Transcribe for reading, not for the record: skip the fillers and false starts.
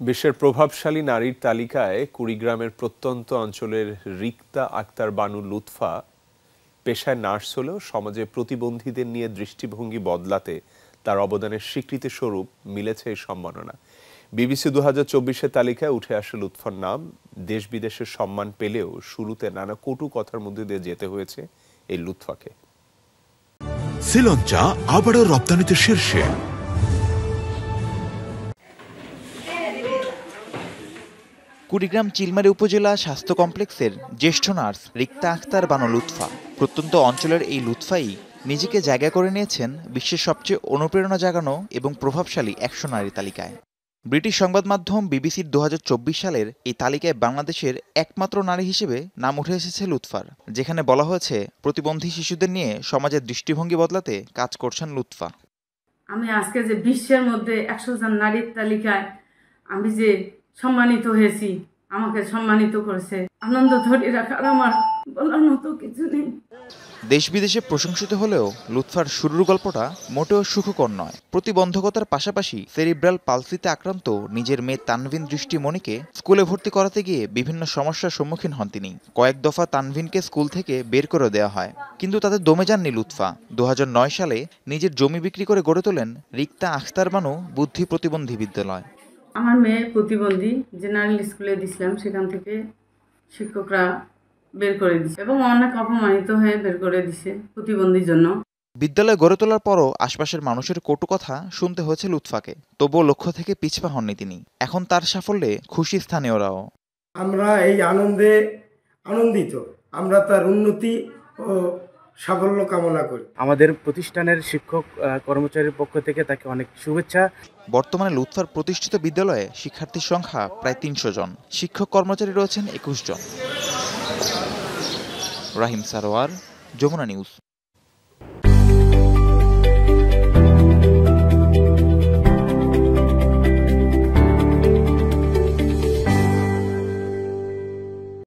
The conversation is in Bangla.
বিশ্বের প্রভাবশালী নারীর তালিকায় কুড়িগ্রামের প্রত্যন্ত অঞ্চলের রিক্তা আক্তার বানু লুৎফা পেশায় নার্স হলেও সমাজে প্রতিবন্ধীদের নিয়ে দৃষ্টিভঙ্গি বদলাতে তার অবদানের স্বীকৃতি স্বরূপ মিলেছে এই সম্মাননা। বিবিসি 2024-এর তালিকায় উঠে আসে লুৎফার নাম। দেশ বিদেশের সম্মান পেলেও শুরুতে নানা কটু কথার মধ্যে দিয়ে যেতে হয়েছে এই লুৎফাকে। শ্রীলঙ্কা আবারও রপ্তানিতে শীর্ষে। কুড়িগ্রাম চিলমারী উপজেলা স্বাস্থ্য কমপ্লেক্সের জ্যেষ্ঠ নার্স রিক্তা আক্তার বানু লুৎফা। প্রত্যন্ত অঞ্চলের এই লুৎফাই নিজেকে জায়গা করে নিয়েছেন বিশ্বের সবচেয়ে অনুপ্রেরণা জাগানো এবং প্রভাবশালী 100 নারী তালিকায়। ব্রিটিশ সংবাদ মাধ্যম বিবিসির 2024 সালের এই তালিকায় বাংলাদেশের একমাত্র নারী হিসেবে নাম উঠে এসেছে লুৎফার, যেখানে বলা হয়েছে প্রতিবন্ধী শিশুদের নিয়ে সমাজের দৃষ্টিভঙ্গি বদলাতে কাজ করছেন লুৎফা। আমি আজকে যে বিশ্বের মধ্যে 100 জন নারীর তালিকায় আমি যে সম্মানিত হয়েছি, আমাকে সম্মানিত করেছে, আনন্দ ধরে রাখার আমার বলার মতো কিছু নেই। দেশ বিদেশে প্রশংসিত হলেও লুৎফার শুরুর গল্পটা মোটেও সুখকর নয়। প্রতিবন্ধকতার পাশাপাশি সেরিব্রাল পালসিতে আক্রান্ত নিজের মেয়ে তানভিন দৃষ্টিমণিকে স্কুলে ভর্তি করাতে গিয়ে বিভিন্ন সমস্যার সম্মুখীন হন তিনি। কয়েক দফা তানভিনকে স্কুল থেকে বের করে দেওয়া হয়, কিন্তু তাতে দমে যাননি লুৎফা। 2009 সালে নিজের জমি বিক্রি করে গড়ে তোলেন রিক্তা আক্তার বানু বুদ্ধি প্রতিবন্ধী বিদ্যালয়। আমার মেয়ে প্রতিবন্ধী জেনারেল স্কুলে দিছিলাম, সেখান থেকে শিক্ষকরা বের করে দিছে এবং অনেক অপমানিত হয়ে বের করে দিছে প্রতিবন্ধীর জন্য। বিদ্যালয় গড়ে তোলার পরও আশপাশের মানুষের কটু কথা শুনতে হয়েছে লুৎফাকে, তবুও লক্ষ্য থেকে পিছপা হননি তিনি। এখন তার সাফল্যে খুশি স্থানীয়রাও। আমরা এই আনন্দে আনন্দিত, আমরা তার উন্নতি ও সাফল্য কামনা করি। আমাদের প্রতিষ্ঠানের শিক্ষক কর্মচারীর পক্ষ থেকে তাকে অনেক শুভেচ্ছা। বর্তমানে লুৎফার প্রতিষ্ঠিত বিদ্যালয়ে শিক্ষার্থীর সংখ্যা প্রায় 300 জন, শিক্ষক কর্মচারী রয়েছেন 21 জন। রাহিম সারোয়ার, যমুনা নিউজ।